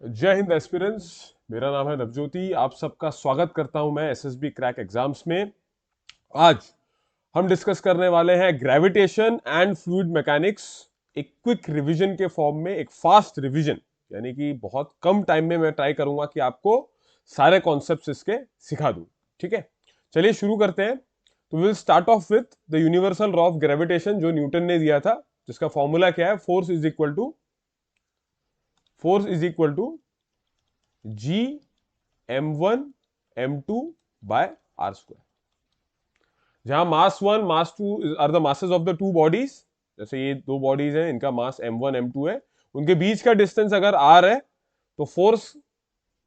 जय हिंद एस्पिरेंट्स। मेरा नाम है नवज्योति। आप सबका स्वागत करता हूं मैं एसएसबी क्रैक एग्जाम्स में। आज हम डिस्कस करने वाले हैं ग्रेविटेशन एंड फ्लूइड मैकेनिक्स। एक क्विक रिवीजन के फॉर्म में, एक फास्ट रिवीजन, यानी कि बहुत कम टाइम में मैं ट्राई करूंगा कि आपको सारे कॉन्सेप्ट्स इसके सिखा दूं। ठीक है, चलिए शुरू करते हैं। तो will start off with the universal law of gravitation जो न्यूटन ने दिया था, जिसका फॉर्मूला क्या है? Force is equal to G m1 m2 by are square. जहां mass one mass two are the masses of the two bodies. जैसे ये दो बॉडीज हैं, इनका मास m1 m2 है, उनके बीच का डिस्टेंस अगर r है तो फोर्स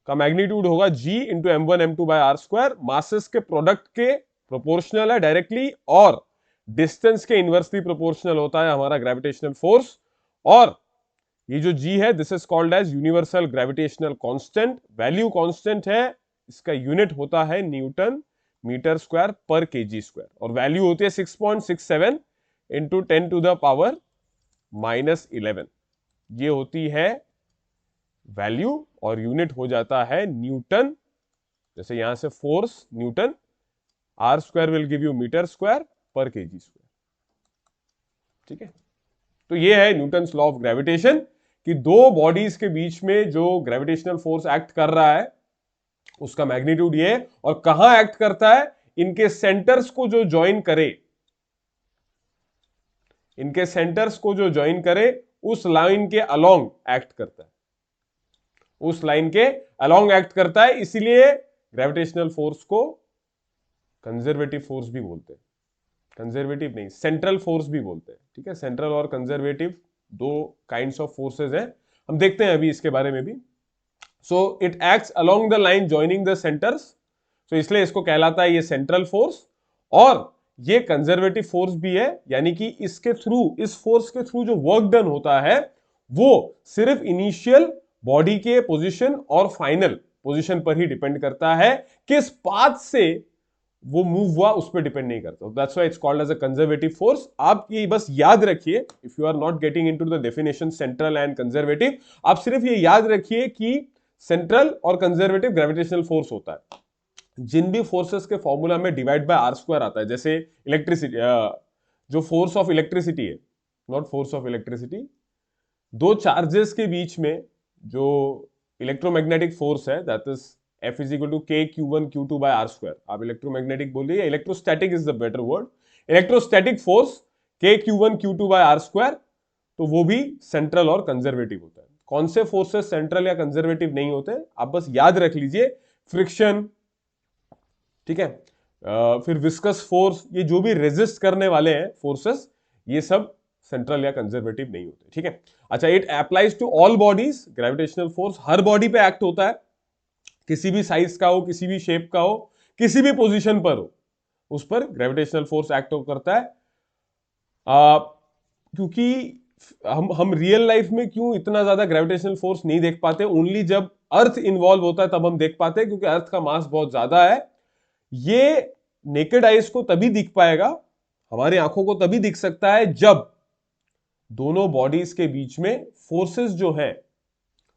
का मैग्नीट्यूड होगा g into m1 m2 by are square. Masses के प्रोडक्ट के प्रोपोर्शनल है डायरेक्टली, और डिस्टेंस के इनवर्सली प्रोपोर्शनल होता है हमारा ग्रेविटेशनल फोर्स। और ये जो g है, this is called as universal gravitational constant. Value constant है, इसका यूनिट होता है न्यूटन मीटर स्क्वायर पर केजी स्क्वायर, और वैल्यू होती है 6.67 इंटू 10 टू द पावर -11। ये होती है वैल्यू, और यूनिट हो जाता है न्यूटन। जैसे यहां से force newton, r square will give you metre square पर केजी स्क्वायर। ठीक है, तो ये है न्यूटन्स लॉ ऑफ ग्रेविटेशन कि दो बॉडीज के बीच में जो ग्रेविटेशनल फोर्स एक्ट कर रहा है उसका मैग्नीट्यूड ये है, और कहां एक्ट करता है? इनके सेंटर्स को जो ज्वाइन करे, इनके सेंटर्स को जो ज्वाइन करे उस लाइन के अलोंग एक्ट करता है, उस लाइन के अलोंग एक्ट करता है। इसीलिए ग्रेविटेशनल फोर्स को कंजर्वेटिव फोर्स भी बोलते हैं। कंजर्वेटिव नहीं, सेंट्रल फोर्स भी बोलते हैं। ठीक है, सेंट्रल और कंजर्वेटिव दो काइंड्स ऑफ फोर्सेज हैं, हम देखते हैं अभी इसके बारे में भी। So it acts along the line joining the centres, तो इसलिए इसको कहलाता है ये सेंट्रल फोर्स। और ये कंजर्वेटिव फोर्स भी है, यानी कि इसके थ्रू, इस फोर्स के थ्रू जो वर्क डन होता है वो सिर्फ इनिशियल बॉडी के पोजीशन और फाइनल पोजीशन पर ही डिपेंड करता है। किस पाथ से वो मूव हुआ उस पर डिपेंड नहीं करता। That's why it's called as a conservative force. आप ये बस याद रखिए, if you are not getting into the definition central and conservative, आप सिर्फ ये याद रखिए कि सेंट्रल और कंजर्वेटिव ग्रेविटेशनल फोर्स होता है। जिन भी फोर्सेस के फॉर्मूला में डिवाइड बाय आर स्क्वायर आता है, जैसे इलेक्ट्रिसिटी, जो फोर्स ऑफ इलेक्ट्रिसिटी है, नॉट फोर्स ऑफ इलेक्ट्रिसिटी, दो चार्जेस के बीच में जो इलेक्ट्रोमैग्नेटिक फोर्स है, that is F is equal to K Q1 Q2 by are square. आप इलेक्ट्रोमैग्नेटिक बोलिए, electrostatic is the better word. Electrostatic force K Q1 Q2 by are square, तो वो भी सेंट्रल और कंजर्वेटिव होता है। कौन से फोर्सेस सेंट्रल या कंजर्वेटिव नहीं होते, आप बस याद रख लीजिए। फ्रिक्शन, ठीक है, फिर विस्कस फोर्स, ये जो भी रेजिस्ट करने वाले हैं फोर्सेस, ये सब सेंट्रल या कंजर्वेटिव नहीं होते। ठीक है, अच्छा, it applies to all bodies. Gravitational force हर बॉडी पे एक्ट होता है, किसी भी साइज का हो, किसी भी शेप का हो, किसी भी पोजीशन पर हो, उस पर ग्रेविटेशनल फोर्स एक्ट करता है। क्योंकि हम रियल लाइफ में क्यों इतना ज्यादा ग्रेविटेशनल फोर्स नहीं देख पाते? ओनली जब अर्थ इन्वॉल्व होता है तब हम देख पाते हैं, क्योंकि अर्थ का मास बहुत ज्यादा है। ये नेकेड आइज को तभी दिख पाएगा, हमारी आंखों को तभी दिख सकता है जब दोनों बॉडीज के बीच में फोर्सेस जो है,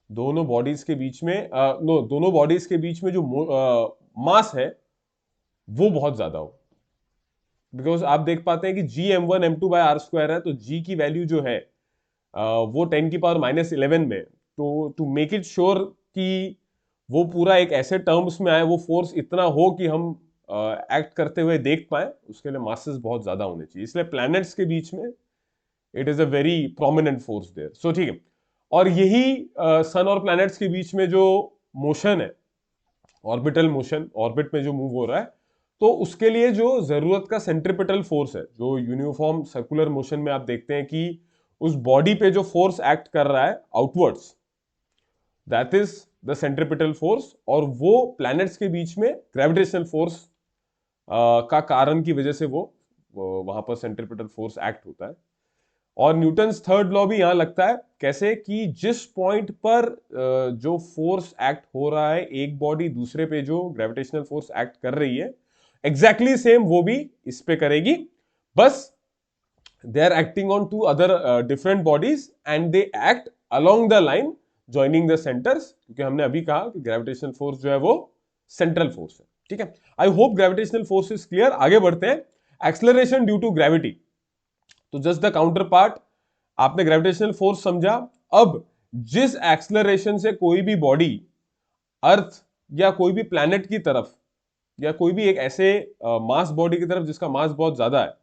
दोनों बॉडीज के बीच में नो दोनों बॉडीज के बीच में जो मास है वो बहुत ज्यादा हो। बिकॉज आप देख पाते हैं कि g m1 m2 by are square है, तो g की वैल्यू जो है वो 10 की पावर -11 में। तो टू मेक इट श्योर कि वो पूरा एक ऐसे टर्म्स में आए, वो फोर्स इतना हो कि हम एक्ट करते हुए देख पाए, उसके लिए मासेस बहुत ज्यादा होने चाहिए। इसलिए प्लैनेट्स के बीच में it is a very prominent force there. So ठीक है, और यही सन और प्लैनेट्स के बीच में जो मोशन है, ऑर्बिटल मोशन, ऑर्बिट में जो मूव हो रहा है, तो उसके लिए जो जरूरत का सेंट्रीपिटल फोर्स है, जो यूनिफॉर्म सर्कुलर मोशन में आप देखते हैं कि उस बॉडी पे जो फोर्स एक्ट कर रहा है outwards, that is the centripetal force. और वो प्लैनेट्स के बीच में ग्रेविटेशनल फोर्स का कारण की वजह से वो वहां पर सेंट्रीपिटल फोर्स एक्ट होता है। और न्यूटन्स थर्ड लॉ भी यहां लगता है, कैसे कि जिस पॉइंट पर जो फोर्स एक्ट हो रहा है, एक बॉडी दूसरे पे जो ग्रेविटेशनल फोर्स एक्ट कर रही है, एग्जैक्टली सेम वो भी इस पे करेगी। बस they are acting on two other different bodies and they act along the line joining the centres, क्योंकि हमने अभी कहा कि ग्रेविटेशनल फोर्स जो है वो सेंट्रल फोर्स है। ठीक है, I hope gravitational force is clear. आगे बढ़ते हैं, एक्सेलरेशन ड्यू टू ग्रेविटी। तो जस्ट द काउंटर पार्ट, आपने ग्रेविटेशनल फोर्स समझा। अब जिस एक्सेलरेशन से कोई भी बॉडी अर्थ या कोई भी प्लैनेट की तरफ या कोई भी एक ऐसे मास बॉडी की तरफ जिसका मास बहुत ज्यादा है,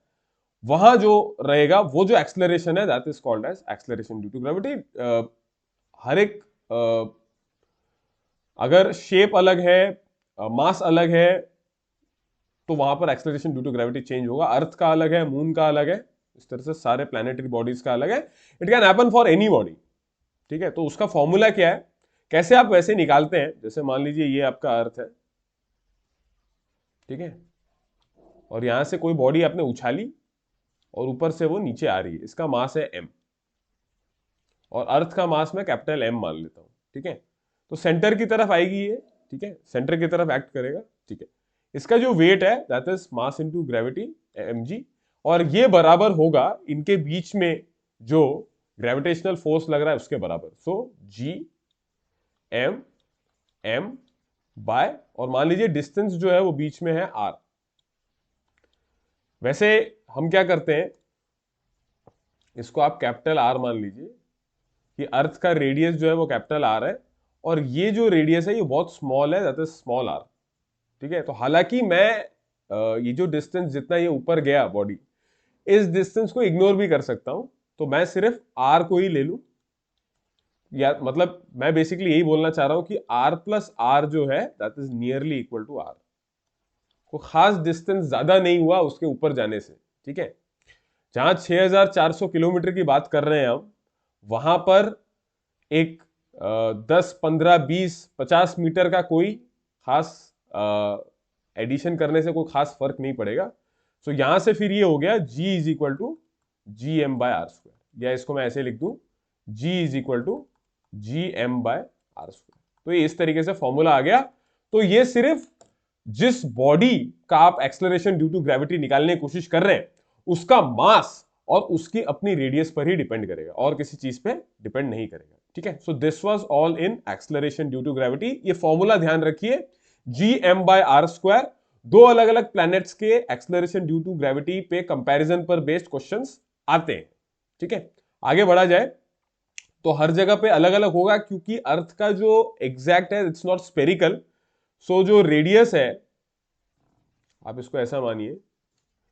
वहां जो रहेगा वो जो एक्सेलरेशन है that is called as acceleration due to gravity. हर एक अगर शेप अलग है, मास अलग है, तो वहां पर acceleration due to gravity change होगा। अर्थ का अलग है, मून का अलग है, इस तरह से सारे प्लैनेटरी बॉडीज का अलग है। It can happen for any body. ठीक है, तो उसका फॉर्मूला क्या है, कैसे आप वैसे निकालते हैं, जैसे मान लीजिए ये आपका अर्थ है, ठीक है, और यहां से कोई बॉडी आपने उछाली और ऊपर से वो नीचे आ रही है, इसका मास है m, और अर्थ का मास मैं कैपिटल M मान लेता हूं। ठीक है, तो सेंटर की तरफ आएगी ये, ठीक है, सेंटर की तरफ एक्ट करेगा। ठीक है, इसका जो वेट है that is mass into gravity mg, और ये बराबर होगा इनके बीच में जो ग्रेविटेशनल फोर्स लग रहा है उसके बराबर। सो g m बाय, और मान लीजिए डिस्टेंस जो है वो बीच में है r। वैसे हम क्या करते हैं, इसको आप कैपिटल R मान लीजिए कि अर्थ का रेडियस जो है वो कैपिटल R है, और ये जो रेडियस है ये बहुत स्मॉल है, दैट इज स्मॉल r। ठीक है, तो हालांकि मैं ये जो डिस्टेंस जितना ये ऊपर गया बॉडी, इस डिस्टेंस को इग्नोर भी कर सकता हूं, तो मैं सिर्फ r को ही ले लूं, या मतलब मैं बेसिकली यही बोलना चाह रहा हूं कि r प्लस r जो है that is nearly equal to r। को खास डिस्टेंस ज्यादा नहीं हुआ उसके ऊपर जाने से। ठीक है, जहां 6400 किलोमीटर की बात कर रहे हैं हम, वहां पर एक 10, 15, 20, 50 मीटर का कोई खास एडिशन करने से कोई खास फर्क नहीं पड़ेगा। सो यहां से फिर ये हो गया g is equal to G M by are square, या इसको मैं ऐसे लिख दूं g is equal to G M by are square. तो ये इस तरीके से फॉर्मूला आ गया। तो ये सिर्फ जिस बॉडी का आप एक्सेलरेशन ड्यू टू ग्रेविटी निकालने की कोशिश कर रहे हैं उसका मास और उसकी अपनी रेडियस पर ही डिपेंड करेगा, और किसी चीज पे डिपेंड नहीं करेगा। ठीक है, so this was all in acceleration due to gravity. ये फॉर्मूला ध्यान रखिए, G M by are square. दो अलग अलग प्लैनेट्स के एक्सेलरेशन ड्यू टू ग्रेविटी पे कंपैरिजन पर बेस्ड क्वेश्चंस आते हैं। ठीक है, आगे बढ़ा जाए तो हर जगह पे अलग अलग होगा, क्योंकि अर्थ का जो एग्जैक्ट है इट्स नॉट स्पेरिकल। सो जो रेडियस है, आप इसको ऐसा मानिए,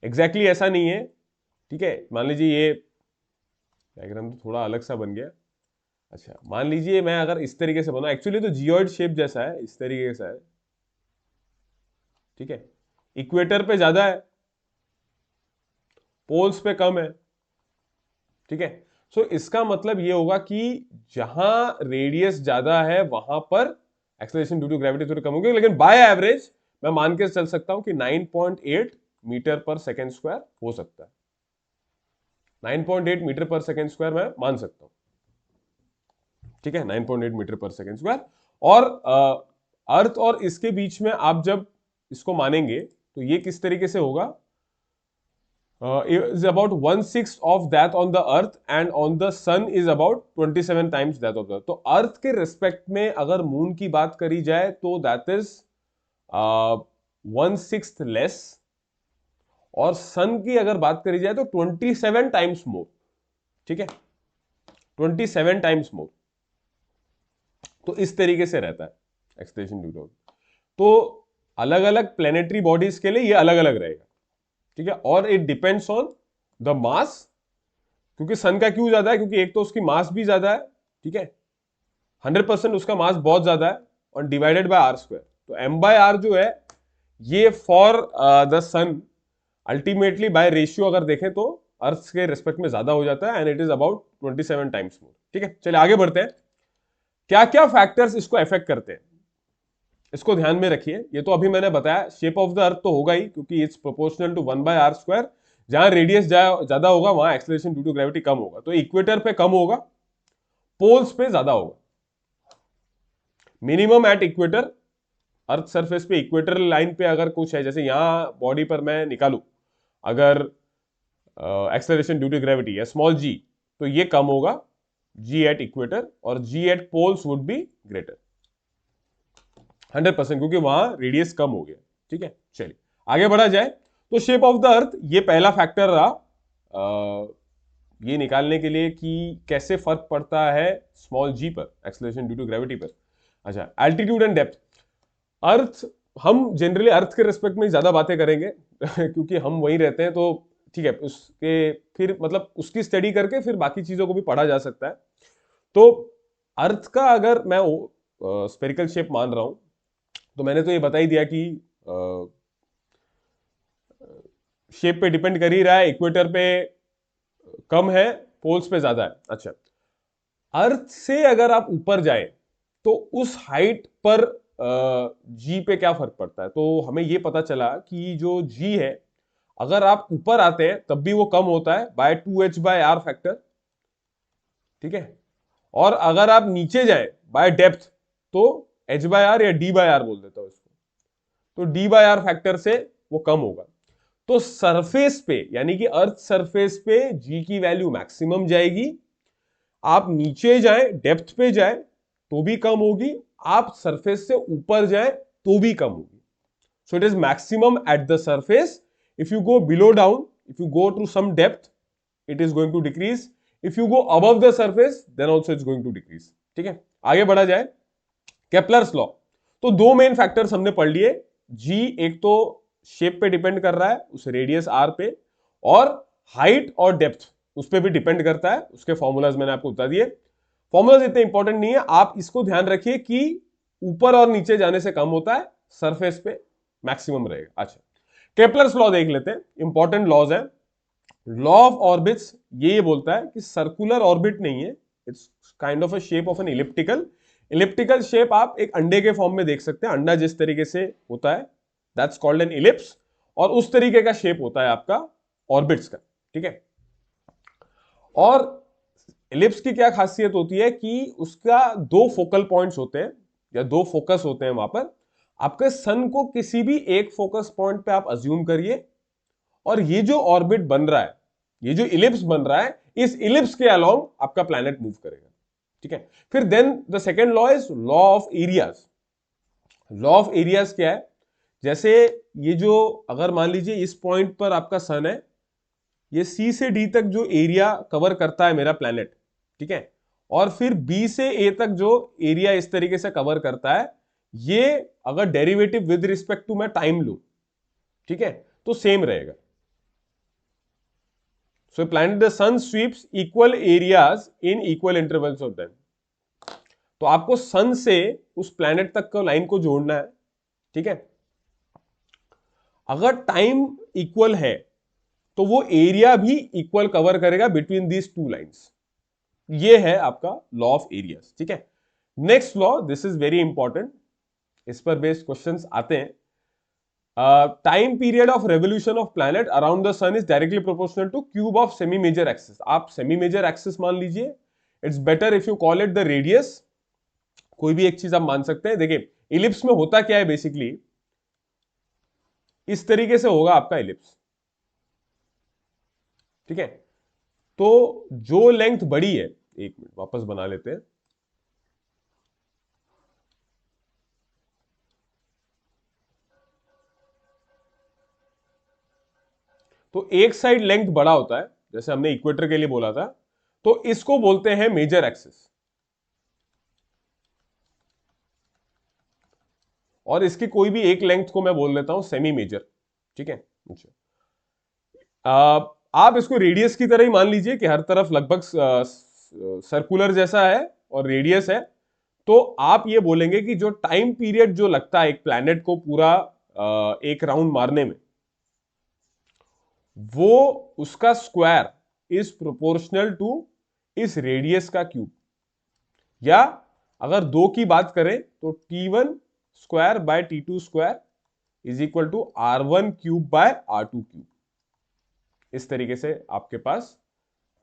एग्जैक्टली ऐसा नहीं है। ठीक है, मान लीजिए ये डायग्राम तो थोड़ा अलग सा बन गया। अच्छा, मान लीजिए मैं अगर इस तरीके से बना, एक्चुअली तो जियोइड शेप जैसा है, इस तरीके से है। ठीक है, इक्वेटर पे ज्यादा है, पोल्स पे कम है। ठीक है, सो इसका मतलब ये होगा कि जहां रेडियस ज्यादा है वहां पर एक्सेलरेशन ड्यू टू ग्रेविटी थोड़ी कम होगी, लेकिन बाय एवरेज मैं मान के चल सकता हूं कि 9.8 मीटर पर सेकेंड स्क्वायर हो सकता है। 9.8 मीटर पर सेकेंड स्क्वायर मैं मान सकता हूं। ठीक है, 9.8 मीटर पर सेकेंड स्क्वायर। और अर्थ और इसके बीच में आप जब इसको मानेंगे तो ये किस तरीके से होगा, is about 1/6 of that on the earth and on the sun is about 27 times that of the earth। तो अर्थ के रिस्पेक्ट में अगर मून की बात करी जाए तो दैट इज 1/6 लेस, और सन की अगर बात करी जाए तो 27 टाइम्स मोर। ठीक है, 27 टाइम्स मोर। तो इस तरीके से रहता है एक्सेलरेशन ड्यू टू। तो अलग अलग प्लेनेटरी बॉडीज के लिए ये अलग अलग रहेगा। ठीक है, और it depends on the mass, क्योंकि सन का क्यों ज्यादा है, क्योंकि एक तो उसकी मास भी ज्यादा है। ठीक है, 100% उसका मास बहुत ज्यादा है, और डिवाइडेड बाय आर स्क्वायर। तो एम बाय आर जो है ये for the sun ultimately by ratio अगर देखें तो अर्थ के रिस्पेक्ट में ज्यादा हो जाता है, and it is about 27 times more. ठीक है, चलिए आगे बढ़ते हैं। क्या क्या फैक्टर्स इसको अफेक्ट करते हैं, इसको ध्यान में रखिए। ये तो अभी मैंने बताया, शेप ऑफ द अर्थ तो होगा ही, क्योंकि it's proportional to 1/r square. जहां रेडियस ज्यादा होगा वहां एक्सेलरेशन ड्यू टू ग्रेविटी कम होगा। तो इक्वेटर पे कम होगा, पोल्स पे ज्यादा होगा। Minimum at equator, earth surface पे इक्वेटर लाइन पे अगर कुछ है, जैसे यहां बॉडी पर मैं निकालू अगर एक्सेलरेशन ड्यू टू ग्रेविटी है स्मॉल g, तो ये कम होगा जी एट इक्वेटर और G at poles would be greater 100%, क्योंकि वहां रेडियस कम हो गया। ठीक है, चलिए आगे बढ़ा जाए। तो शेप ऑफ द अर्थ ये पहला फैक्टर रहा ये निकालने के लिए कि कैसे फर्क पड़ता है स्मॉल जी पर, एक्सेलरेशन ड्यू टू ग्रेविटी पर। अच्छा, एल्टीट्यूड एंड डेप्थ। अर्थ, हम जनरली अर्थ के रिस्पेक्ट में ज्यादा बातें करेंगे क्योंकि हम वहीं रहते हैं, तो ठीक है, उसके फिर मतलब उसकी स्टडी करके फिर बाकी चीजों को भी पढ़ा जा सकता है। तो अर्थ का अगर मैं स्पेरिकल शेप मान रहा हूं, तो मैंने तो ये बता ही दिया कि शेप पे डिपेंड कर ही रहा है, इक्वेटर पे कम है, पोल्स पे ज्यादा है। अच्छा, अर्थ से अगर आप ऊपर जाए तो उस हाइट पर जी पे क्या फर्क पड़ता है, तो हमें यह पता चला कि जो जी है, अगर आप ऊपर आते हैं तब भी वो कम होता है बाय 2h/r फैक्टर। ठीक है, और अगर आप नीचे जाए बाय डेप्थ तो h/r या d/r बोल देता हूं इसको, तो d/r फैक्टर से वो कम होगा। तो सरफेस पे, यानी कि अर्थ सरफेस पे जी की वैल्यू मैक्सिमम जाएगी। आप नीचे जाए, डेप्थ पे जाए तो भी कम होगी, आप सरफेस से ऊपर जाए तो भी कम होगी। So it is maximum at the surface. If you go below down, if you go to some depth, it is going to decrease. If you go above the surface then also it's going to decrease. ठीक है, आगे बढ़ा जाए। Kepler's law. तो दो main factors हमने पढ़ लिए। जी एक तो शेप पे डिपेंड कर रहा है, उस रेडियस आर पे, और हाइट और डेप्थ उस पर भी डिपेंड करता है। उसके फॉर्मूलाज मैंने आपको बता दिए। फॉर्मूलाज इतने इंपॉर्टेंट नहीं है, आप इसको ध्यान रखिए कि ऊपर और नीचे जाने से कम होता है, सरफेस पे मैक्सिमम रहेगा। अच्छा, केपलर्स लॉ देख लेते हैं, इंपॉर्टेंट लॉज है। लॉ ऑफ ऑर्बिट्स ये बोलता है कि सर्कुलर ऑर्बिट नहीं है, it's kind of a shape of an elliptical. Elliptical shape आप एक अंडे के फॉर्म में देख सकते हैं, अंडा जिस तरीके से होता है दैट्स कॉल्ड एन इलिप्स, और उस तरीके का शेप होता है आपका ऑर्बिट्स का। ठीक है, और इलिप्स की क्या खासियत होती है कि उसका दो फोकल पॉइंट्स होते हैं या दो फोकस होते हैं वहां पर। आपके सन को किसी भी एक फोकस पॉइंट पे आप अज्यूम करिए, और ये जो ऑर्बिट बन रहा है, ये जो इलिप्स बन रहा है, इस इलिप्स के अलोंग आपका प्लैनेट मूव करेगा। ठीक है, फिर then the second law is law of areas. Law of areas क्या है? जैसे ये जो, अगर मान लीजिए इस पॉइंट पर आपका सन है, ये सी से डी तक जो एरिया कवर करता है मेरा प्लैनेट, ठीक है, और फिर बी से ए तक जो एरिया इस तरीके से कवर करता है, ये अगर डेरिवेटिव विद रिस्पेक्ट टू मैं टाइम लू, ठीक है, तो सेम रहेगा। So planet the sun sweeps equal areas in equal intervals of time. तो आपको सन से उस प्लैनेट तक का लाइन को जोड़ना है। ठीक है, अगर टाइम इक्वल है तो वो एरिया भी इक्वल कवर करेगा बिटवीन दीज टू लाइंस। ये है आपका लॉ ऑफ एरियाज। ठीक है, next law, this is very important, इस पर बेस्ड क्वेश्चंस आते हैं। Time period of revolution of planet around the sun is directly proportional to cube of semi major axis. आप सेमी मेजर एक्सिस मान लीजिए, it's better if you call it the radius. कोई भी एक चीज आप मान सकते हैं। देखिए इलिप्स में होता क्या है, बेसिकली इस तरीके से होगा आपका इलिप्स। ठीक है, तो जो लेंथ बड़ी है, एक मिनट वापस बना लेते हैं। तो एक साइड लेंथ बड़ा होता है, जैसे हमने इक्वेटर के लिए बोला था, तो इसको बोलते हैं मेजर एक्सिस, और इसकी कोई भी एक लेंथ को मैं बोल लेता हूं सेमी मेजर। ठीक है, आप इसको रेडियस की तरह ही मान लीजिए कि हर तरफ लगभग सर्कुलर जैसा है और रेडियस है। तो आप ये बोलेंगे कि जो टाइम पीरियड जो लगता है एक प्लैनेट को पूरा एक राउंड मारने में, वो उसका स्क्वायर इज प्रोपोर्शनल टू इस रेडियस का क्यूब। या अगर दो की बात करें तो T1 square by T2 square is equal to R1 cube by R2 cube. इस तरीके से आपके पास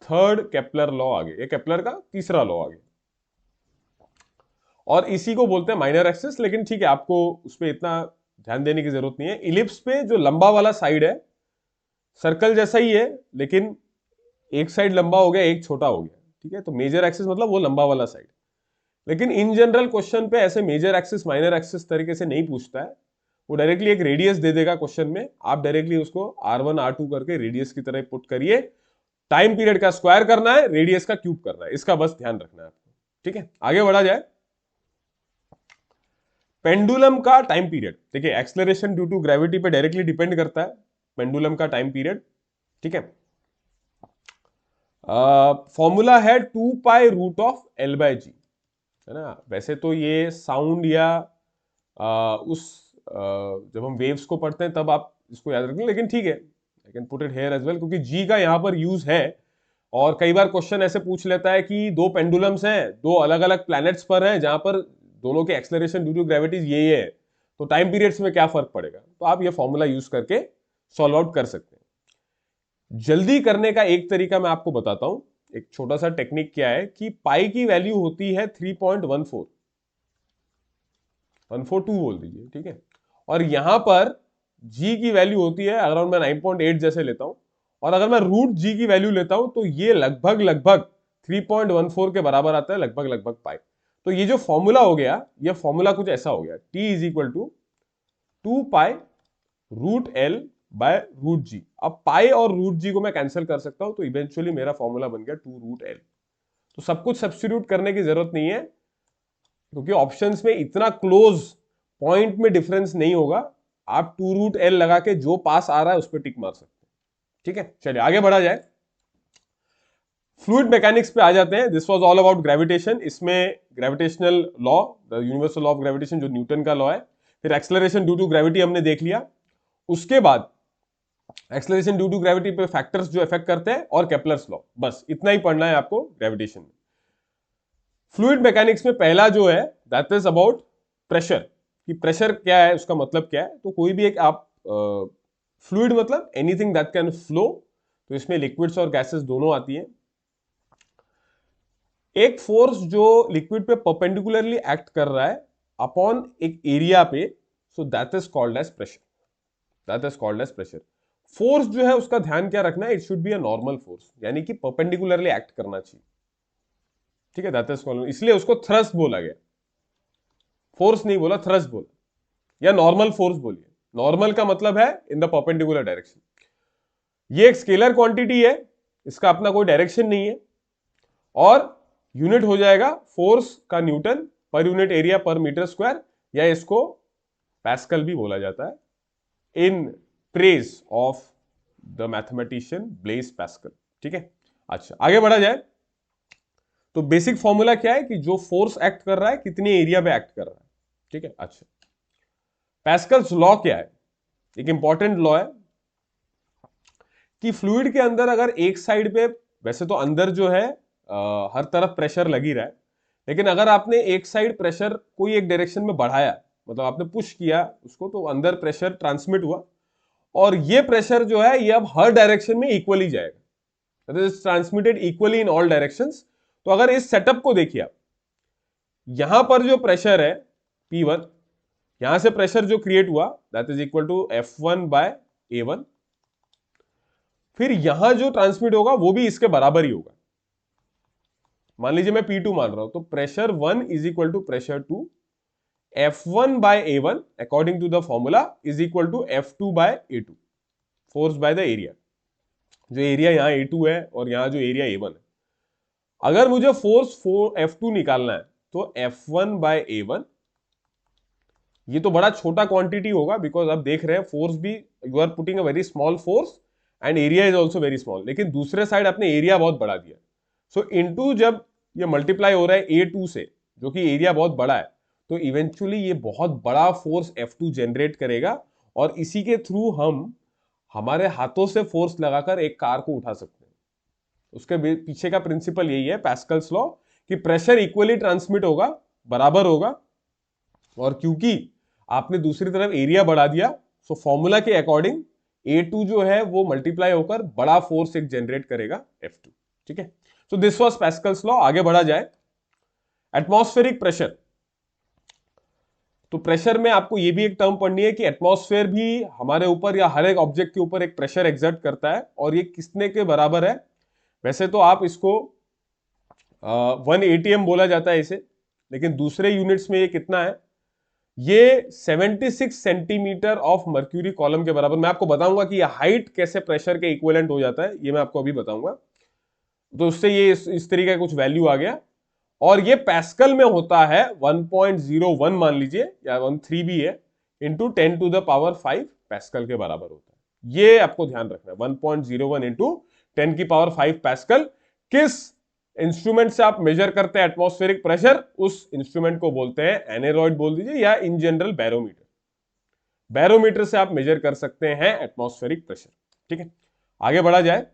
थर्ड केपलर लॉ आ गया, ये केपलर का तीसरा लॉ आ गया, और इसी को बोलते हैं माइनर एक्सिस। लेकिन ठीक है, आपको उस पर इतना ध्यान देने की जरूरत नहीं है। इलिप्स पे जो लंबा वाला साइड है, सर्कल जैसा ही है, लेकिन एक साइड लंबा हो गया, एक छोटा हो गया। ठीक है, तो मेजर एक्सिस मतलब वो लंबा वाला साइड। लेकिन इन जनरल क्वेश्चन पे ऐसे मेजर एक्सिस माइनर एक्सिस तरीके से नहीं पूछता है, वो डायरेक्टली एक रेडियस दे देगा क्वेश्चन में, आप डायरेक्टली उसको R1 R2 करके रेडियस की तरह पुट करिए। टाइम पीरियड का स्क्वायर करना है, रेडियस का क्यूब करना है, इसका बस ध्यान रखना है आपको। ठीक है, आगे बढ़ा जाए। पेंडुलम का टाइम पीरियड, देखिए एक्सेलरेशन ड्यू टू ग्रेविटी पे डायरेक्टली डिपेंड करता है पेंडुलम का टाइम पीरियड। ठीक है, फॉर्मूला है 2 pi root of L by G, है ना। वैसे तो ये साउंड या जब हम वेव्स को पढ़ते हैं तब आप इसको याद रखें, लेकिन ठीक है, I can put it here as well, क्योंकि जी का यहां पर यूज है। और कई बार क्वेश्चन ऐसे पूछ लेता है कि दो पेंडुलम्स हैं, दो अलग अलग प्लैनेट्स पर हैं, जहां पर दोनों के एक्सेलरेशन ड्यू टू ग्रेविटी ये है, तो टाइम पीरियड्स में क्या फर्क पड़ेगा, तो आप ये फॉर्मूला यूज करके सॉल्व आउट कर सकते हैं। जल्दी करने का एक तरीका मैं आपको बताता हूं, एक छोटा सा टेक्निक क्या है कि पाई की वैल्यू होती है 3.14, 142 बोल दीजिए, ठीक है, और यहां पर जी की वैल्यू होती है, अगर मैं 9.8 जैसे लेता हूं, और अगर मैं रूट जी की वैल्यू लेता हूं तो ये लगभग लगभग 3.14 के बराबर आता है, लगभग लगभग पाई। तो ये जो फॉर्मूला हो गया, ये फॉर्मूला कुछ ऐसा हो गया, T is equal to 2 pi root L by root G. अब पाई और रूट जी को मैं कैंसिल कर सकता हूं, तो इवेंचुअली मेरा फॉर्मूला बन गया 2 रूट एल। तो सब कुछ सब्स्टिट्यूट करने की जरूरत नहीं है, क्योंकि ऑप्शंस में इतना क्लोज पॉइंट में डिफरेंस नहीं होगा। आप 2 रूट एल लगा के जो पास आ रहा है उस पर टिक मार सकते हैं। ठीक है, चलिए आगे बढ़ा जाए। फ्लूइड मैकेनिक्स पे आ जाते हैं। This was all about gravitation. इसमें gravitational law, the universal law of gravitation जो न्यूटन का लॉ है, फिर एक्सेलरेशन ड्यू टू ग्रेविटी हमने देख लिया। उसके बाद एक्सेलरेशन ड्यू टू ग्रेविटी पे फैक्टर्स जो इफेक्ट करते हैं, और केपलर्स लॉ, बस इतना ही पढ़ना है आपको ग्रेविटेशन में। फ्लूइड मैकेनिक्स में पहला जो है दैट इज अबाउट प्रेशर, कि प्रेशर क्या है, उसका मतलब क्या है। तो कोई भी एक आप फ्लूइड मतलब एनीथिंग दैट कैन फ्लो, तो इसमें लिक्विड्स और गैसेस दोनों आती हैं। एक फोर्स जो लिक्विड पे परपेंडिकुलरली एक्ट कर रहा है अपॉन एक एरिया पे, so that is called as pressure, that is called as pressure. Force जो है उसका ध्यान क्या रखना है, it should be a normal force, यानी कि परपेंडिकुलरली एक्ट करना चाहिए। ठीक है, दैट इज कॉल्ड, इसलिए उसको थ्रस्ट बोला गया, फोर्स नहीं बोला, थ्रस्ट बोला, या नॉर्मल फोर्स बोलिए। नॉर्मल का मतलब है इन द परपेंडिकुलर डायरेक्शन। ये एक स्केलर क्वांटिटी है, इसका अपना कोई डायरेक्शन नहीं है, और यूनिट हो जाएगा फोर्स का न्यूटन पर यूनिट एरिया पर मीटर स्क्वायर, या इसको पैस्कल भी बोला जाता है in praise of the mathematician bless Pascal. ठीक है, अच्छा आगे बढ़ा जाए। तो बेसिक फॉर्मूला क्या है कि जो फोर्स एक्ट कर रहा है कितने एरिया पे एक्ट कर रहा है। ठीक है, अच्छा पैस्कल्स लॉ क्या है, एक इंपॉर्टेंट लॉ है कि फ्लूइड के अंदर अगर एक साइड पे, वैसे तो अंदर जो है हर तरफ प्रेशर लग ही रहा है, लेकिन अगर आपने एक साइड प्रेशर कोई एक डायरेक्शन में बढ़ाया, मतलब आपने पुश किया उसको, तो अंदर प्रेशर ट्रांसमिट हुआ, और ये प्रेशर जो है ये अब हर डायरेक्शन में इक्वली जाएगा, that is transmitted equally in all directions. तो अगर इस सेटअप को देखिए आप, यहां पर जो प्रेशर है P1, यहां से प्रेशर जो क्रिएट हुआ that is equal to F1 by A1, फिर यहां जो ट्रांसमिट होगा वो भी इसके बराबर ही होगा। मान लीजिए मैं P2 मान रहा हूं, तो pressure 1 is equal to pressure 2, F1 by A1 according to the formula is equal to F2 बाय A2, force by the area. जो एरिया यहां A2 है और यहां जो एरिया A1 है, अगर मुझे फोर्स F2 निकालना है तो F1 बाय A1, ये तो बड़ा छोटा क्वांटिटी होगा, बिकॉज आप देख रहे हैं फोर्स भी, you are putting a very small force and area is also very small, लेकिन दूसरे साइड आपने एरिया बहुत बढ़ा दिया। सो इनटू जब ये मल्टीप्लाई हो रहा है A2 से, जो कि एरिया बहुत बड़ा है, तो इवेंचुअली ये बहुत बड़ा फोर्स F2 जनरेट करेगा, और इसी के थ्रू हम हमारे हाथों से फोर्स लगाकर एक कार को उठा सकते हैं। उसके पीछे का प्रिंसिपल यही है, पैस्कल्स लॉ, कि प्रेशर इक्वली ट्रांसमिट होगा, बराबर होगा, और क्योंकि आपने दूसरी तरफ एरिया बढ़ा दिया, सो फॉर्मूला के अकॉर्डिंग A2 जो है वो मल्टीप्लाई होकर बड़ा फोर्स एक जनरेट करेगा F2। ठीक है, so this was pascals law. आगे बढ़ा जाए। एटमॉस्फेरिक प्रेशर, तो प्रेशर में आपको ये भी एक टर्म पढ़नी है कि एटमॉस्फेयर भी हमारे ऊपर या हर एक ऑब्जेक्ट के ऊपर एक प्रेशर एक्सर्ट करता है, और ये किसने के बराबर है। वैसे तो आप इसको 1 ATM बोला जाता है इसे, लेकिन दूसरे यूनिट्स में ये कितना है, ये 76 सेंटीमीटर ऑफ मर्क्यूरी कॉलम के बराबर। मैं आपको बताऊंगा कि ये हाइट कैसे प्रेशर के इक्विवेलेंट हो जाता है, ये मैं आपको अभी बताऊंगा। तो उससे ये इस तरीके का कुछ वैल्यू आ गया, और ये पैस्कल में होता है 1.01 मान लीजिए, या 13 भी है, into 10 to the power 5 pascal के बराबर होता है। ये आपको ध्यान रखना है, 1.01 इंटू 10 की पावर 5 पैस्कल। किस इंस्ट्रूमेंट से आप मेजर करते हैं एटमॉस्फेरिक प्रेशर, उस इंस्ट्रूमेंट को बोलते हैं एनेरॉइड बोल दीजिए, या इन जनरल बैरोमीटर। बैरोमीटर से आप मेजर कर सकते हैं एटमॉस्फेरिक प्रेशर। ठीक है, आगे बढ़ा जाए।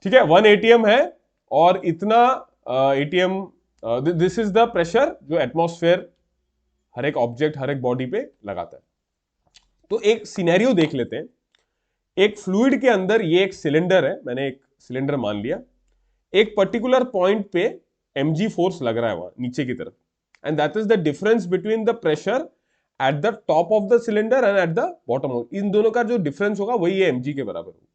ठीक है, 1 ATM है, और इतना ATM, this is the pressure जो एटमॉस्फेयर हर एक ऑब्जेक्ट, हर एक बॉडी पे लगाता है। तो एक सिनेरियो देख लेते हैं। एक फ्लूइड के अंदर ये एक सिलेंडर है, मैंने एक सिलेंडर मान लिया, एक पर्टिकुलर पॉइंट पे mg फोर्स लग रहा है वहां नीचे की तरफ, and that is the difference between the pressure at the top of the cylinder and at the bottom of. इन दोनों का जो डिफरेंस होगा वही ये mg के बराबर होगा।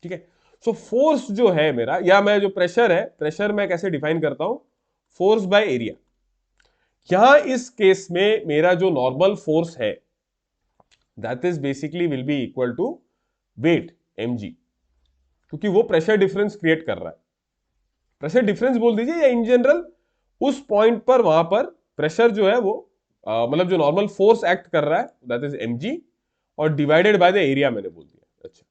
ठीक है, सो फोर्स जो है मेरा, या मैं जो प्रेशर है, प्रेशर मैं कैसे डिफाइन करता हूं, फोर्स बाय एरिया। यहां इस केस में मेरा जो नॉर्मल फोर्स है that is basically will be equal to weight mg, क्योंकि वो प्रेशर डिफरेंस क्रिएट कर रहा है। प्रेशर डिफरेंस बोल दीजिए, या इन जनरल उस पॉइंट पर वहां पर प्रेशर जो है वो मतलब जो नॉर्मल फोर्स एक्ट कर रहा है दैट इज mg, और डिवाइडेड बाय द एरिया मैंने बोल दिया। अच्छा,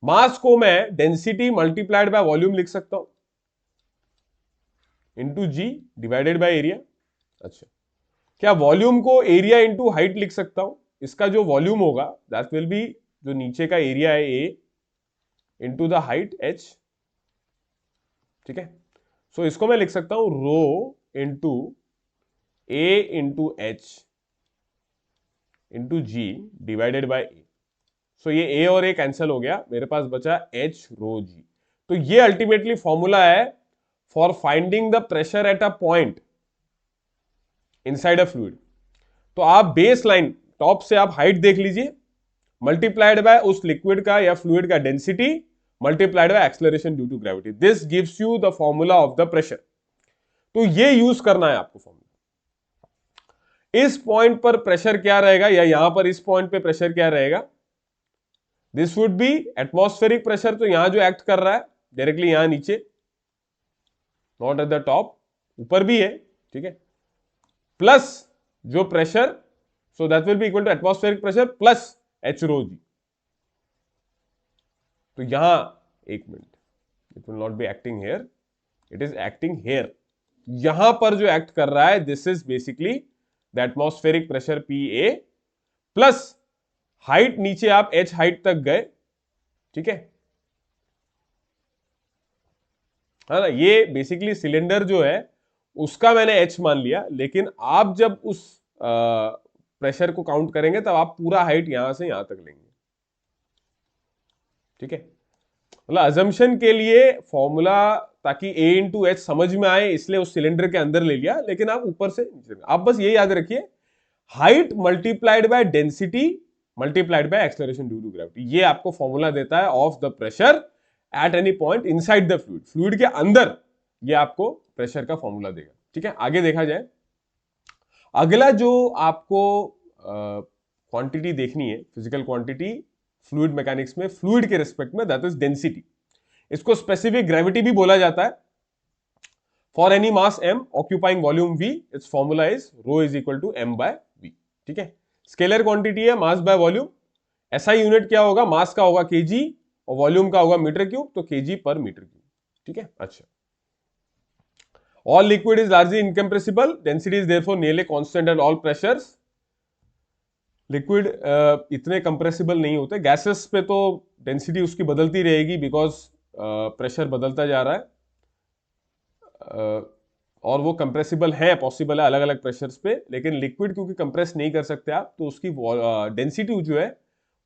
मास को मैं डेंसिटी मल्टीप्लाइड बाय वॉल्यूम लिख सकता हूं, into ji divided by area. अच्छा, क्या वॉल्यूम को एरिया इंटू हाइट लिख सकता हूं? इसका जो वॉल्यूम होगा दैट विल बी, जो नीचे का एरिया है a into the height h। ठीक है, सो इसको मैं लिख सकता हूं rho into a into h into ji divided by a। So ये a और a कैंसिल हो गया, मेरे पास बचा h रो g। तो ये अल्टीमेटली फॉर्मूला है for finding the pressure at a point inside a fluid. तो आप बेस लाइन टॉप से आप हाइट देख लीजिए, मल्टीप्लाइड बाय उस लिक्विड का या फ्लूइड का density, multiplied by acceleration due to gravity, this gives you the formula of the pressure. तो ये यूज करना है आपको फॉर्मूला। इस पॉइंट पर प्रेशर क्या रहेगा, या यहां पर इस पॉइंट पे प्रेशर क्या रहेगा, this would be atmospheric pressure. तो यहां जो एक्ट कर रहा है डायरेक्टली यहां नीचे, नॉट एट द टॉप, ऊपर भी है। ठीक है, प्लस जो pressure, so that will be equal to atmospheric pressure plus h rho g. तो यहां एक minute, it will not be acting here, it is acting here. यहां पर जो एक्ट कर रहा है this is basically the atmospheric pressure PA plus height, नीचे आप h हाइट तक गए। ठीक है ना, ये बेसिकली सिलेंडर जो है उसका मैंने h मान लिया, लेकिन आप जब उस प्रेशर को काउंट करेंगे तब आप पूरा हाइट यहां से यहां तक लेंगे। ठीक है, मतलब अजम्पशन के लिए फॉर्मूला, ताकि a इंटू एच समझ में आए इसलिए उस सिलेंडर के अंदर ले लिया, लेकिन आप ऊपर से आप बस ये याद रखिए, height multiplied by density multiplied by acceleration due to gravity, ये आपको फॉर्मूला देता है of the pressure at any point inside the fluid. Fluid के अंदर ये आपको प्रेशर का फॉर्मूला देगा। ठीक है, आगे देखा जाए। अगला जो आपको क्वांटिटी देखनी है, फिजिकल क्वांटिटी फ्लूइड मैकेनिक्स में, फ्लूइड के रिस्पेक्ट में, दैट इज डेंसिटी। इसको स्पेसिफिक ग्रेविटी भी बोला जाता है। For any mass m occupying volume v, it's formula is rho is equal to m by v। ठीक है, स्केलर क्वांटिटी है, mass by volume. SI unit क्या होगा, मास का होगा kg और वॉल्यूम का होगा मीटर क्यूब, तो kg पर मीटर क्यूब। ठीक है, अच्छा। All liquid is largely incompressible, density is therefore nearly constant at all pressures. Liquid इतने कंप्रेसिबल नहीं होते, गैसेस पे तो डेंसिटी उसकी बदलती रहेगी बिकॉज प्रेशर बदलता जा रहा है, और वो कंप्रेसिबल है, पॉसिबल है अलग अलग प्रेशर्स पे। लेकिन लिक्विड क्योंकि कंप्रेस नहीं कर सकते आप, तो उसकी डेंसिटी जो है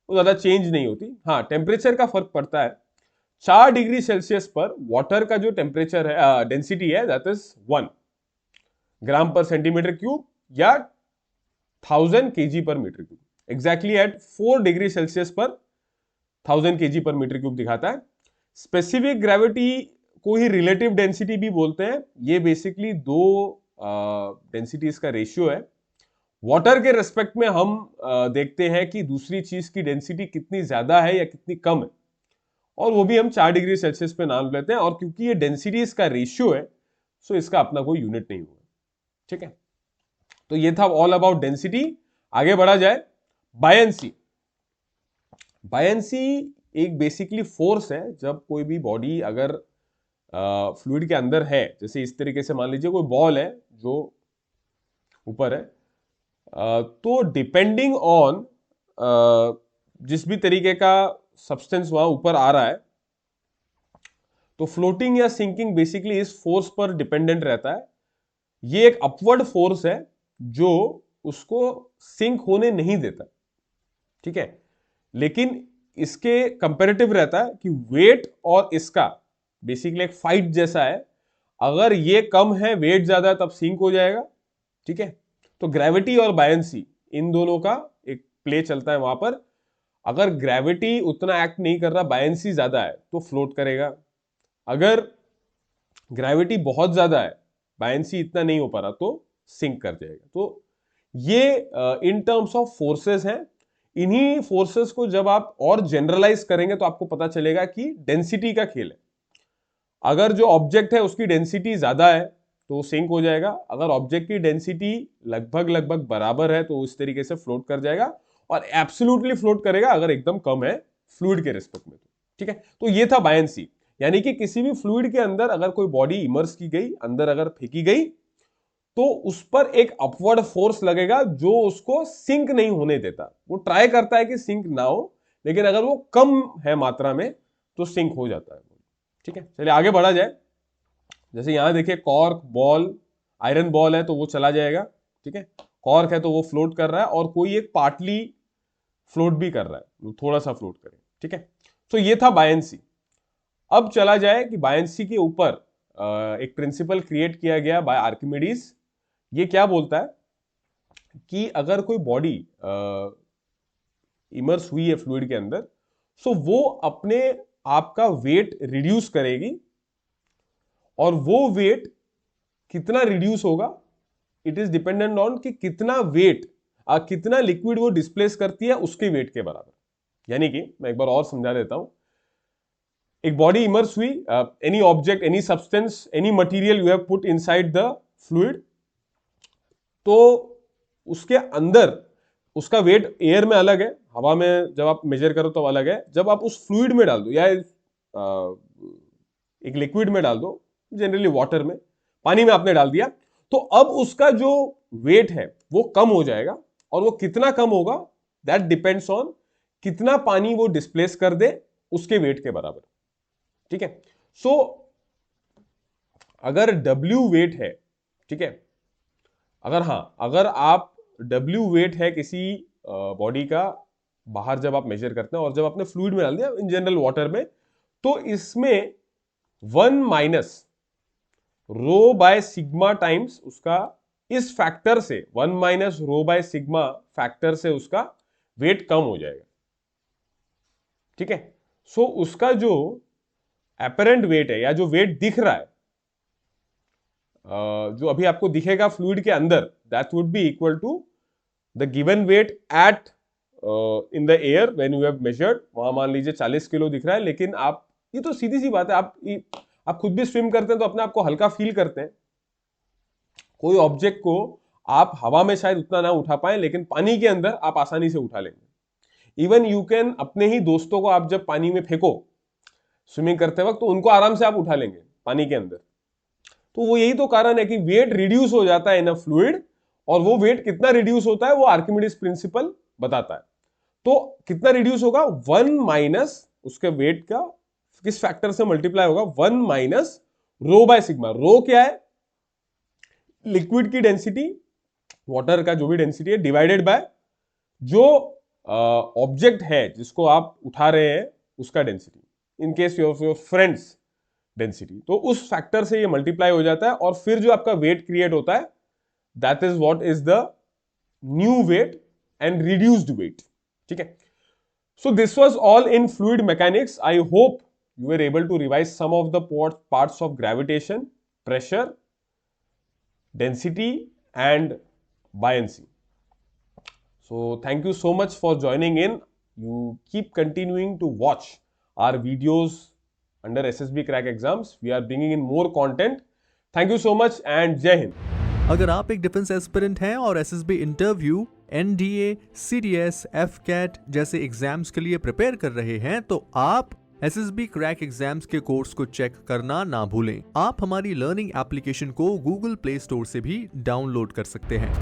वो ज्यादा चेंज नहीं होती। हाँ, टेम्परेचर का फर्क पड़ता है। 4 डिग्री सेल्सियस पर वाटर का जो टेम्परेचर है, डेंसिटी है, दैट इज 1 ग्राम पर सेंटीमीटर क्यूब या 1000 kg पर metre cube. Exactly at 4 degree Celsius पर 1000 kg पर मीटर क्यूब दिखाता है। स्पेसिफिक ग्रेविटी को ही रिलेटिव डेंसिटी भी बोलते हैं। ये बेसिकली दो डेंसिटीज का रेशियो है। वाटर के रेस्पेक्ट में हम देखते हैं कि दूसरी चीज की डेंसिटी कितनी ज्यादा है या कितनी कम है, और वो भी हम 4 डिग्री सेल्सियस पे नाम लेते हैं। और क्योंकि ये डेंसिटीज का रेशियो है, सो इसका अपना कोई यूनिट नहीं हुआ। ठीक है, तो ये था ऑल अबाउट डेंसिटी। आगे बढ़ा जाए। बायंसी। बायंसी एक बेसिकली फोर्स है। जब कोई भी बॉडी अगर फ्लूइड के अंदर है, जैसे इस तरीके से मान लीजिए कोई बॉल है जो ऊपर है, तो डिपेंडिंग ऑन जिस भी तरीके का सब्सटेंस वहां ऊपर आ रहा है, तो फ्लोटिंग या सिंकिंग बेसिकली इस फोर्स पर डिपेंडेंट रहता है। ये एक अपवर्ड फोर्स है जो उसको सिंक होने नहीं देता। ठीक है, लेकिन इसके कंपैरेटिव रहता है कि वेट और इसका बेसिकली एक फाइट जैसा है। अगर ये कम है, वेट ज्यादा है, तब सिंक हो जाएगा। ठीक है, तो ग्रेविटी और बायंसी इन दोनों का एक प्ले चलता है वहां पर। अगर ग्रेविटी उतना एक्ट नहीं कर रहा, बायंसी ज्यादा है, तो फ्लोट करेगा। अगर ग्रेविटी बहुत ज्यादा है, बायंसी इतना नहीं हो पा रहा, तो सिंक कर जाएगा। तो ये इन टर्म्स ऑफ फोर्सेस हैं। इन्हीं फोर्सेस को जब आप और जनरलाइज करेंगे तो आपको पता चलेगा कि डेंसिटी का खेल है। अगर जो ऑब्जेक्ट है उसकी डेंसिटी ज्यादा है तो सिंक हो जाएगा। अगर ऑब्जेक्ट की डेंसिटी लगभग लगभग बराबर है तो इस तरीके से फ्लोट कर जाएगा, और एब्सोल्युटली फ्लोट करेगा अगर एकदम कम है फ्लूइड के रिस्पेक्ट में। ठीक है, तो ये था बायंसी। यानी कि किसी भी फ्लूइड के अंदर अगर कोई बॉडी इमर्स की गई, अंदर अगर फेंकी गई, तो उस पर एक अपवर्ड फोर्स लगेगा जो उसको सिंक नहीं होने देता। वो ट्राई करता है कि सिंक ना हो, लेकिन अगर वो कम है मात्रा में तो सिंक हो जाता है। ठीक है, चलिए आगे बढ़ा जाए। जैसे यहां देखिए, कॉर्क बॉल, आयरन बॉल है तो वो चला जाएगा। ठीक है, कॉर्क है तो वो फ्लोट कर रहा है, और कोई एक पार्टली फ्लोट भी कर रहा है, थोड़ा सा फ्लोट करे। ठीक है, तो ये था बायंसी। अब चला जाए कि बायंसी के ऊपर एक प्रिंसिपल क्रिएट किया गया बाय आर्किमिडीज। ये क्या बोलता है कि अगर कोई बॉडी इमर्स हुई है फ्लूइड के अंदर, सो वो अपने आप का वेट रिड्यूस करेगी। और वो वेट कितना रिड्यूस होगा, इट इज डिपेंडेंट ऑन कि कितना वेट, कितना लिक्विड वो डिस्प्लेस करती है उसके वेट के बराबर। यानी कि मैं एक बार और समझा देता हूं। एक बॉडी इमर्स हुई, any object, any substance, any material you have put inside the fluid, तो उसके अंदर उसका वेट एयर में अलग है, हवा में जब आप मेजर करो तो अलग है। जब आप उस फ्लूइड में डाल दो या एक लिक्विड में डाल दो, जनरली वाटर में, पानी में आपने डाल दिया, तो अब उसका जो वेट है वो कम हो जाएगा। और वो कितना कम होगा, दैट डिपेंड्स ऑन कितना पानी वो डिस्प्लेस कर दे उसके वेट के बराबर। ठीक है, सो अगर W वेट है, ठीक है, अगर आप W वेट है किसी बॉडी का, बाहर जब आप मेजर करते हैं और जब आपने फ्लूइड में डाल दिया, इन जनरल वाटर में, तो इसमें 1 minus rho by sigma times उसका, इस फैक्टर से 1 minus rho by sigma factor से उसका वेट कम हो जाएगा। ठीक है, सो उसका जो एपरेंट वेट है या जो वेट दिख रहा है, जो अभी आपको दिखेगा फ्लूइड के अंदर, that would be equal to the given weight at in the air when you have measured. वहां मान लीजिए 40 किलो दिख रहा है, लेकिन आप, ये तो सीधी सी बात है, आप खुद भी स्विम करते हैं तो अपने आप को हल्का फील करते हैं। कोई ऑब्जेक्ट को आप हवा में शायद उतना ना उठा पाए, लेकिन पानी के अंदर आप आसानी से उठा लेंगे। इवन यू कैन, अपने ही दोस्तों को आप जब पानी में फेंको स्विमिंग करते वक्त, तो उनको आराम से आप उठा लेंगे पानी के अंदर। तो वो यही तो कारण है कि वेट रिड्यूस हो जाता है इन अ फ्लूइड, और वो वेट कितना रिड्यूस होता है वो आर्किमिडीज प्रिंसिपल बताता है। तो कितना रिड्यूस होगा, 1 माइनस उसके वेट का किस फैक्टर से मल्टीप्लाई होगा, 1 माइनस रो बाय सिग्मा। रो क्या है, लिक्विड की डेंसिटी, वाटर का जो भी डेंसिटी है, डिवाइडेड बाय जो ऑब्जेक्ट है जिसको आप उठा रहे हैं उसका density, in case your friends density. तो उस फैक्टर से ये मल्टीप्लाई हो जाता है, और फिर जो आपका वेट क्रिएट होता है, that is what is the new weight and reduced weight. ठीक है, so this was all in fluid mechanics. I hope you were able to revise some of the parts of gravitation, pressure, density and buoyancy. So thank you so much for joining in. You keep continuing to watch our videos under SSB Crack Exams. We are bringing in more content. Thank you so much and Jai Hind. अगर आप एक defence aspirant हैं और SSB interview, NDA, CDS, AFCAT जैसे exams के लिए prepare कर रहे हैं तो आप एसएसबी क्रैक एग्जाम्स के कोर्स को चेक करना ना भूलें। आप हमारी लर्निंग एप्लीकेशन को गूगल प्ले स्टोर से भी डाउनलोड कर सकते हैं।